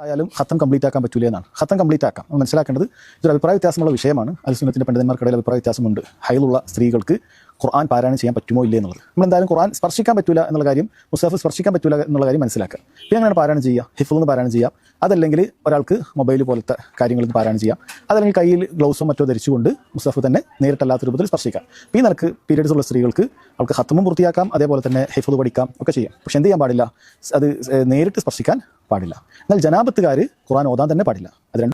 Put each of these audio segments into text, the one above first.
ആയാലും ഖത്തം കംപ്ലീറ്റ് ആക്കാൻ പറ്റൂല എന്നാണ്. ഖത്തം കംപ്ലീറ്റ് ആക്കാം. മനസ്സിലാക്കേണ്ടത് ഇതൊരു അഭിപ്രായ വ്യത്യാസമുള്ള വിഷയമാണ്. അൽസുന്നത്തിന്റെ പണ്ഡിതന്മാർക്കിടയിൽ അഭിപ്രായ വ്യത്യാസമുണ്ട്. ഹൈലുള്ള സ്ത്രീകൾക്ക് ഖുർആൻ പാരായണം ചെയ്യാൻ പറ്റുമോ ഇല്ലേ എന്നുള്ളത്. നമ്മളെന്തായാലും ഖുർആൻ സ്പർശിക്കാൻ പറ്റൂല എന്നുള്ള കാര്യം, മുസ്ഹഫ് സ്പർശിക്കാൻ പറ്റൂല എന്നുള്ള കാര്യം മനസ്സിലാക്കുക. പിന്നെ എങ്ങനെയാണ് പാരായണം ചെയ്യുക? ഹിഫ്ളിൽ നിന്ന് പാരായണം ചെയ്യാം. അതല്ലെങ്കിൽ ഒരാൾക്ക് മൊബൈൽ പോലത്തെ കാര്യങ്ങളിൽ നിന്ന് പാരായണം ചെയ്യാം. അതല്ലെങ്കിൽ കയ്യിൽ ഗ്ലൗസോ മറ്റോ ധരിച്ചുകൊണ്ട് മുസ്ഹഫ് തന്നെ നേരിട്ടല്ലാത്ത രൂപത്തിൽ സ്പർശിക്കാം. ഈ നിലക്ക് പീരിയഡ്സ് ഉള്ള സ്ത്രീകൾക്ക് അവൾക്ക് ഖത്തമും പൂർത്തിയാക്കാം, അതേപോലെ തന്നെ ഹിഫ്ള് പഠിക്കാം, ഒക്കെ ചെയ്യാം. പക്ഷെ എന്ത് ചെയ്യാൻ പാടില്ല? അത് നേരിട്ട് സ്പർശിക്കാൻ പാടില്ല. എന്നാൽ ജനാബത്തുകാർ ഖുർആൻ ഓതാൻ തന്നെ പാടില്ല.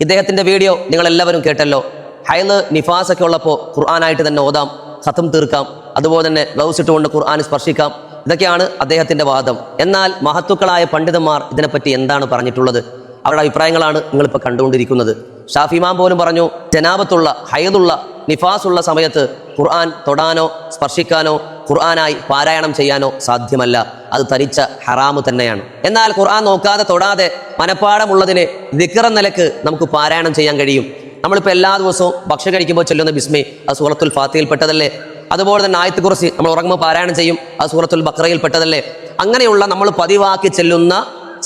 ഇദ്ദേഹത്തിന്റെ വീഡിയോ നിങ്ങൾ എല്ലാവരും കേട്ടല്ലോ. ഹൈല് നിഫാസ് ഒക്കെ ഉള്ളപ്പോൾ ഖുർആനായിട്ട് തന്നെ ഓതാം, ഖത്തം തീർക്കാം, അതുപോലെ തന്നെ ഗ്ലൗസ് ഇട്ടുകൊണ്ട് ഖുർആൻ സ്പർശിക്കാം. ഇതൊക്കെയാണ് അദ്ദേഹത്തിന്റെ വാദം. എന്നാൽ മഹത്തുക്കളായ പണ്ഡിതന്മാർ ഇതിനെപ്പറ്റി എന്താണ് പറഞ്ഞിട്ടുള്ളത്? അവരുടെ അഭിപ്രായങ്ങളാണ് നിങ്ങളിപ്പോൾ കണ്ടുകൊണ്ടിരിക്കുന്നത്. ഷാഫി ഇമാം പോലും പറഞ്ഞു, ജനാബത്തുള്ള, ഹൈദുള്ള, നിഫാസുള്ള സമയത്ത് ഖുർആൻ തൊടാനോ സ്പർശിക്കാനോ ഖുർആനായി പാരായണം ചെയ്യാനോ സാധ്യമല്ല. അത് തനിച്ച ഹറാമ് തന്നെയാണ്. എന്നാൽ ഖുർആൻ നോക്കാതെ തൊടാതെ മനപ്പാടമുള്ളതിനെ ദിക്ർ എന്ന നിലക്ക് നമുക്ക് പാരായണം ചെയ്യാൻ കഴിയും. നമ്മളിപ്പോൾ എല്ലാ ദിവസവും ഭക്ഷണം കഴിക്കുമ്പോൾ ചൊല്ലുന്ന ബിസ്മി അത് സൂറത്തുൽ ഫാത്തിഹയിൽ പെട്ടതല്ലേ? അതുപോലെ തന്നെ ആയത്ത് കുർസി നമ്മൾ ഉറങ്ങുമ്പോൾ പാരായണം ചെയ്യും, അത് സൂറത്തുൽ ബഖറയിൽ പെട്ടതല്ലേ? അങ്ങനെയുള്ള നമ്മൾ പതിവാക്കി ചെല്ലുന്ന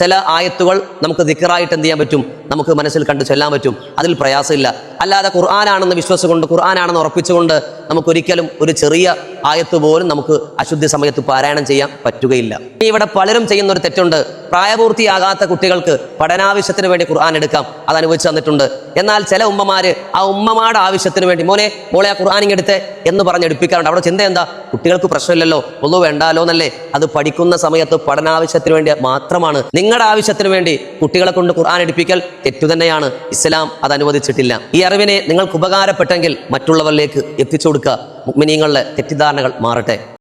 ചില ആയത്തുകൾ നമുക്ക് ദിക്റായിട്ട് എന്ത് ചെയ്യാൻ പറ്റും? നമുക്ക് മനസ്സിൽ കണ്ട് ചൊല്ലാൻ പറ്റും. അതിൽ പ്രയാസമില്ല. അല്ലാതെ ഖുർആനാണെന്ന് വിശ്വസിച്ചുകൊണ്ട്, ഖുർആനാണെന്ന് ഉറപ്പിച്ചുകൊണ്ട് നമുക്കൊരിക്കലും ഒരു ചെറിയ ആയത്ത് പോലും നമുക്ക് അശുദ്ധി സമയത്ത് പാരായണം ചെയ്യാൻ പറ്റുകയില്ല. ഇവിടെ പലരും ചെയ്യുന്ന ഒരു തെറ്റുണ്ട്. പ്രായപൂർത്തിയാകാത്ത കുട്ടികൾക്ക് പഠനാവശ്യത്തിന് വേണ്ടി ഖുർആൻ എടുക്കാം, അത് അനുവദിച്ചു തന്നിട്ടുണ്ട്. എന്നാൽ ചില ഉമ്മമാര് ആ ഉമ്മമാരുടെ ആവശ്യത്തിന് വേണ്ടി മോളെ ആ ഖുർആൻ എടുത്തേ എന്ന് പറഞ്ഞ് എടുപ്പിക്കാറുണ്ട്. അവിടെ ചിന്ത എന്താ? കുട്ടികൾക്ക് പ്രശ്നമില്ലല്ലോ, ഒന്നും വേണ്ടാലോ എന്നല്ലേ? അത് പഠിക്കുന്ന സമയത്ത് പഠനാവശ്യത്തിന് വേണ്ടി മാത്രമാണ്. നിങ്ങളുടെ ആവശ്യത്തിന് വേണ്ടി കുട്ടികളെ കൊണ്ട് ഖുർആൻ എടുപ്പിക്കൽ തെറ്റു തന്നെയാണ്. ഇസ്ലാം അത് അനുവദിച്ചിട്ടില്ല. ഈ അറിവിനെ നിങ്ങൾക്ക് ഉപകാരപ്പെട്ടെങ്കിൽ മറ്റുള്ളവരിലേക്ക് എത്തിച്ചു കൊടുക്കുക. മുഅ്മിനീങ്ങളുടെ തെറ്റിദ്ധാരണകൾ മാറട്ടെ.